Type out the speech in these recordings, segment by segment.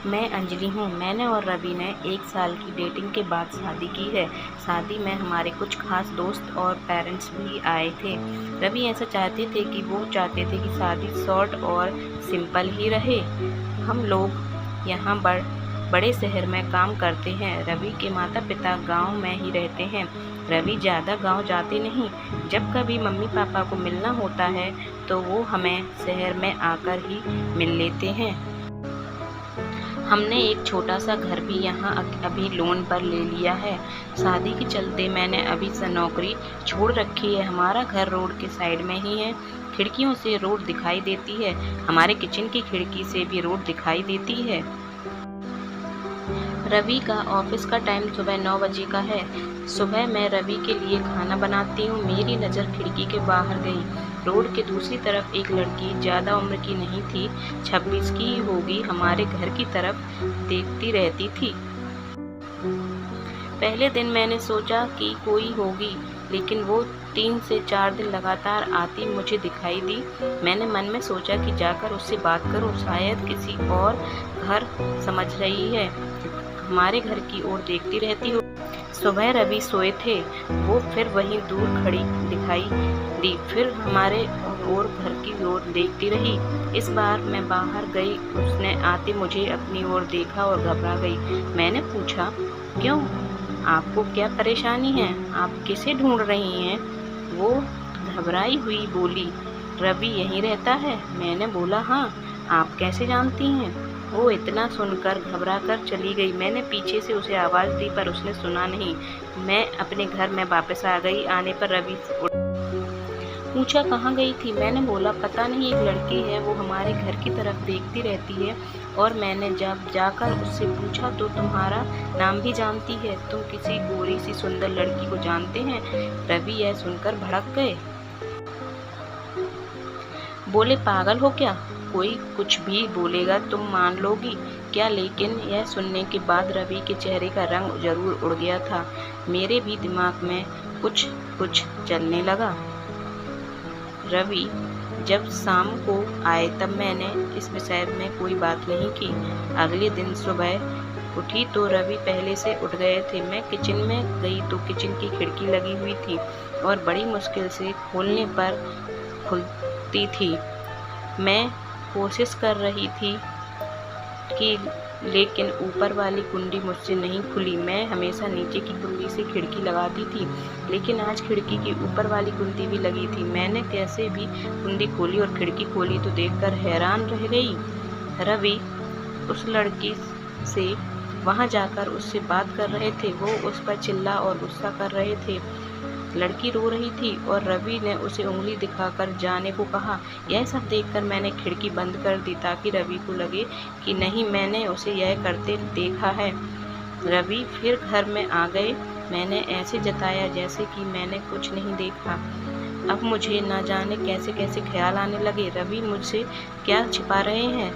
मैं अंजलि हूँ। मैंने और रवि ने 1 साल की डेटिंग के बाद शादी की है। शादी में हमारे कुछ खास दोस्त और पेरेंट्स भी आए थे। रवि ऐसा चाहते थे कि वो चाहते थे कि शादी शॉर्ट और सिंपल ही रहे। हम लोग यहाँ बड़े शहर में काम करते हैं। रवि के माता पिता गांव में ही रहते हैं। रवि ज़्यादा गांव जाते नहीं। जब कभी मम्मी पापा को मिलना होता है तो वो हमें शहर में आकर ही मिल लेते हैं। हमने एक छोटा सा घर भी यहाँ अभी लोन पर ले लिया है। शादी के चलते मैंने अभी से नौकरी छोड़ रखी है। हमारा घर रोड के साइड में ही है। खिड़कियों से रोड दिखाई देती है। हमारे किचन की खिड़की से भी रोड दिखाई देती है। रवि का ऑफिस का टाइम सुबह 9 बजे का है। सुबह मैं रवि के लिए खाना बनाती हूँ। मेरी नज़र खिड़की के बाहर गई। रोड के दूसरी तरफ एक लड़की, ज़्यादा उम्र की नहीं थी, 26 की ही होगी, हमारे घर की तरफ देखती रहती थी। पहले दिन मैंने सोचा कि कोई होगी, लेकिन वो 3 से 4 दिन लगातार आती मुझे दिखाई दी। मैंने मन में सोचा कि जाकर उससे बात करूं, शायद किसी और घर समझ रही है, हमारे घर की ओर देखती रहती हो। सुबह रवि सोए थे। वो फिर वहीं दूर खड़ी दिखाई दी, फिर हमारे और घर की ओर देखती रही। इस बार मैं बाहर गई। उसने आते मुझे अपनी ओर देखा और घबरा गई। मैंने पूछा, क्यों? आपको क्या परेशानी है? आप किसे ढूंढ रही हैं? वो घबराई हुई बोली, रवि यहीं रहता है। मैंने बोला, हाँ। आप कैसे जानती हैं? वो इतना सुनकर घबरा कर चली गई। मैंने पीछे से उसे आवाज़ दी पर उसने सुना नहीं। मैं अपने घर में वापस आ गई। आने पर रवि पूछा, कहाँ गई थी? मैंने बोला, पता नहीं, एक लड़की है, वो हमारे घर की तरफ देखती रहती है और मैंने जब जाकर उससे पूछा तो तुम्हारा नाम भी जानती है। तुम किसी गोरी सी सुंदर लड़की को जानते हैं? रवि यह सुनकर भड़क गए। बोले, पागल हो क्या? कोई कुछ भी बोलेगा तुम मान लोगी क्या? लेकिन यह सुनने के बाद रवि के चेहरे का रंग जरूर उड़ गया था। मेरे भी दिमाग में कुछ कुछ चलने लगा। रवि जब शाम को आए तब मैंने इस विषय में कोई बात नहीं की। अगले दिन सुबह उठी तो रवि पहले से उठ गए थे। मैं किचन में गई तो किचन की खिड़की लगी हुई थी और बड़ी मुश्किल से खोलने पर खुलती थी। मैं कोशिश कर रही थी कि लेकिन ऊपर वाली कुंडी मुझसे नहीं खुली। मैं हमेशा नीचे की कुंडी से खिड़की लगाती थी, लेकिन आज खिड़की की ऊपर वाली कुंडी भी लगी थी। मैंने कैसे भी कुंडी खोली और खिड़की खोली तो देखकर हैरान रह गई। रवि उस लड़की से वहां जाकर उससे बात कर रहे थे। वो उस पर चिल्ला और गुस्सा कर रहे थे। लड़की रो रही थी और रवि ने उसे उंगली दिखाकर जाने को कहा। यह सब देखकर मैंने खिड़की बंद कर दी ताकि रवि को लगे कि नहीं, मैंने उसे यह करते देखा है। रवि फिर घर में आ गए। मैंने ऐसे जताया जैसे कि मैंने कुछ नहीं देखा। अब मुझे ना जाने कैसे कैसे ख्याल आने लगे। रवि मुझसे क्या छिपा रहे हैं?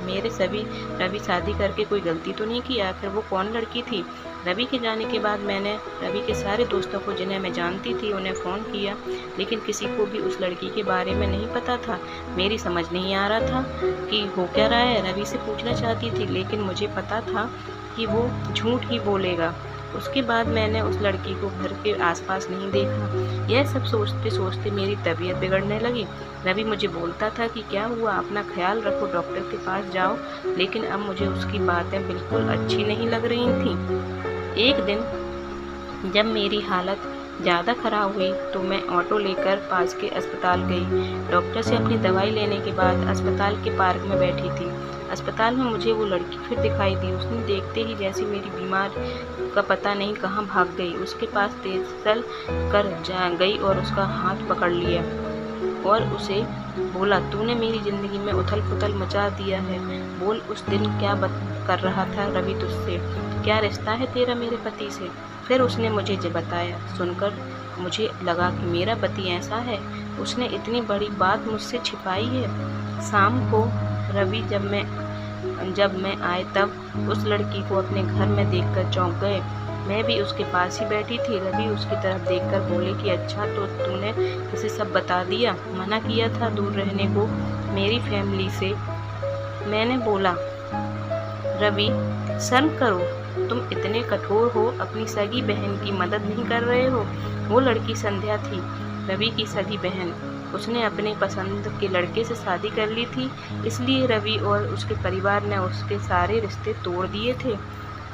रवि शादी करके कोई गलती तो नहीं की? आखिर वो कौन लड़की थी? रवि के जाने के बाद मैंने रवि के सारे दोस्तों को, जिन्हें मैं जानती थी, उन्हें फ़ोन किया, लेकिन किसी को भी उस लड़की के बारे में नहीं पता था। मेरी समझ नहीं आ रहा था कि हो क्या रहा है। रवि से पूछना चाहती थी, लेकिन मुझे पता था कि वो झूठ ही बोलेगा। उसके बाद मैंने उस लड़की को घर के आसपास नहीं देखा। यह सब सोचते सोचते मेरी तबीयत बिगड़ने लगी। रवि मुझे बोलता था कि क्या हुआ, अपना ख्याल रखो, डॉक्टर के पास जाओ, लेकिन अब मुझे उसकी बातें बिल्कुल अच्छी नहीं लग रही थीं। एक दिन जब मेरी हालत ज़्यादा खराब हुई तो मैं ऑटो लेकर पास के अस्पताल गई। डॉक्टर से अपनी दवाई लेने के बाद अस्पताल के पार्क में बैठी थी। अस्पताल में मुझे वो लड़की फिर दिखाई दी। उसने देखते ही जैसे मेरी बीमार का पता नहीं कहाँ भाग गई, उसके पास तेज़ल कर जा गई और उसका हाथ पकड़ लिया और उसे बोला, तूने मेरी ज़िंदगी में उथल पुथल मचा दिया है। बोल, उस दिन क्या कर रहा था रवि तुझसे? क्या रिश्ता है तेरा मेरे पति से? फिर उसने मुझे बताया। सुनकर मुझे लगा कि मेरा पति ऐसा है, उसने इतनी बड़ी बात मुझसे छिपाई है। शाम को रवि जब मैं आए तब उस लड़की को अपने घर में देखकर चौंक गए। मैं भी उसके पास ही बैठी थी। रवि उसकी तरफ देखकर बोले कि अच्छा, तो तूने उसे सब बता दिया? मना किया था दूर रहने को मेरी फैमिली से। मैंने बोला, रवि, शर्म करो, तुम इतने कठोर हो, अपनी सगी बहन की मदद नहीं कर रहे हो। वो लड़की संध्या थी, रवि की सगी बहन। उसने अपने पसंद के लड़के से शादी कर ली थी, इसलिए रवि और उसके परिवार ने उसके सारे रिश्ते तोड़ दिए थे।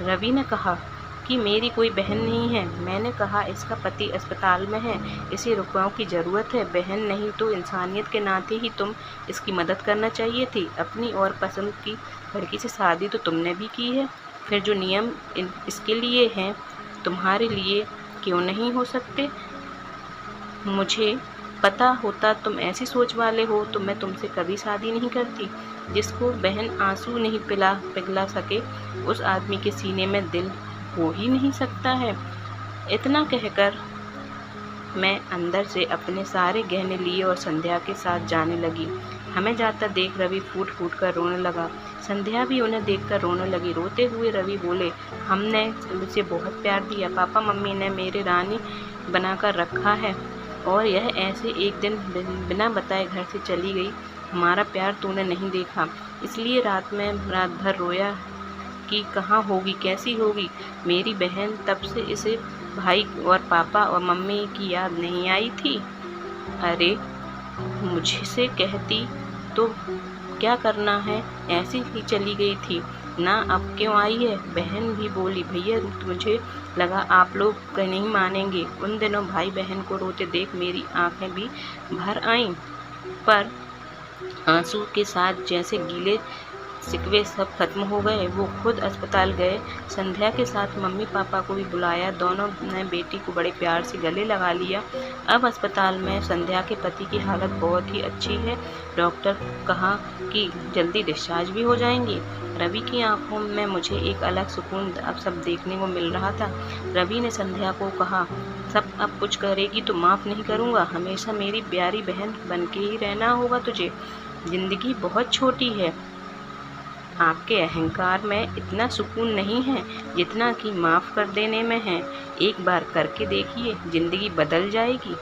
रवि ने कहा कि मेरी कोई बहन नहीं है। मैंने कहा इसका पति अस्पताल में है, इसे रुपयों की ज़रूरत है। बहन नहीं तो इंसानियत के नाते ही तुम इसकी मदद करना चाहिए थी। अपनी और पसंद की लड़की से शादी तो तुमने भी की है, फिर जो नियम इसके लिए हैं तुम्हारे लिए क्यों नहीं हो सकते? मुझे पता होता तुम ऐसी सोच वाले हो तो मैं तुमसे कभी शादी नहीं करती। जिसको बहन आंसू नहीं पिघला सके, उस आदमी के सीने में दिल हो ही नहीं सकता है। इतना कहकर मैं अंदर से अपने सारे गहने लिए और संध्या के साथ जाने लगी। हमें जाता देख रवि फूट फूट कर रोने लगा। संध्या भी उन्हें देखकर रोने लगी। रोते हुए रवि बोले, हमने उसे बहुत प्यार दिया, पापा मम्मी ने मेरे रानी बनाकर रखा है और यह ऐसे एक दिन बिना बताए घर से चली गई। हमारा प्यार तूने नहीं देखा, इसलिए रात भर रोया कि कहाँ होगी, कैसी होगी मेरी बहन। तब से इसे भाई और पापा और मम्मी की याद नहीं आई थी। अरे मुझसे कहती तो क्या करना है, ऐसी ही चली गई थी ना, अब क्यों आई है? बहन भी बोली, भैया मुझे लगा आप लोग नहीं मानेंगे। उन दिनों भाई बहन को रोते देख मेरी आंखें भी भर आईं, पर आंसू के साथ जैसे गीले शिकवे सब खत्म हो गए। वो खुद अस्पताल गए, संध्या के साथ मम्मी पापा को भी बुलाया। दोनों ने बेटी को बड़े प्यार से गले लगा लिया। अब अस्पताल में संध्या के पति की हालत बहुत ही अच्छी है। डॉक्टर कहा कि जल्दी डिस्चार्ज भी हो जाएंगी। रवि की आंखों में मुझे एक अलग सुकून अब सब देखने को मिल रहा था। रवि ने संध्या को कहा, सब अब कुछ करेगी तो माफ़ नहीं करूँगा, हमेशा मेरी प्यारी बहन बन के ही रहना होगा तुझे। जिंदगी बहुत छोटी है, आपके अहंकार में इतना सुकून नहीं है जितना कि माफ़ कर देने में है। एक बार करके देखिए, ज़िंदगी बदल जाएगी।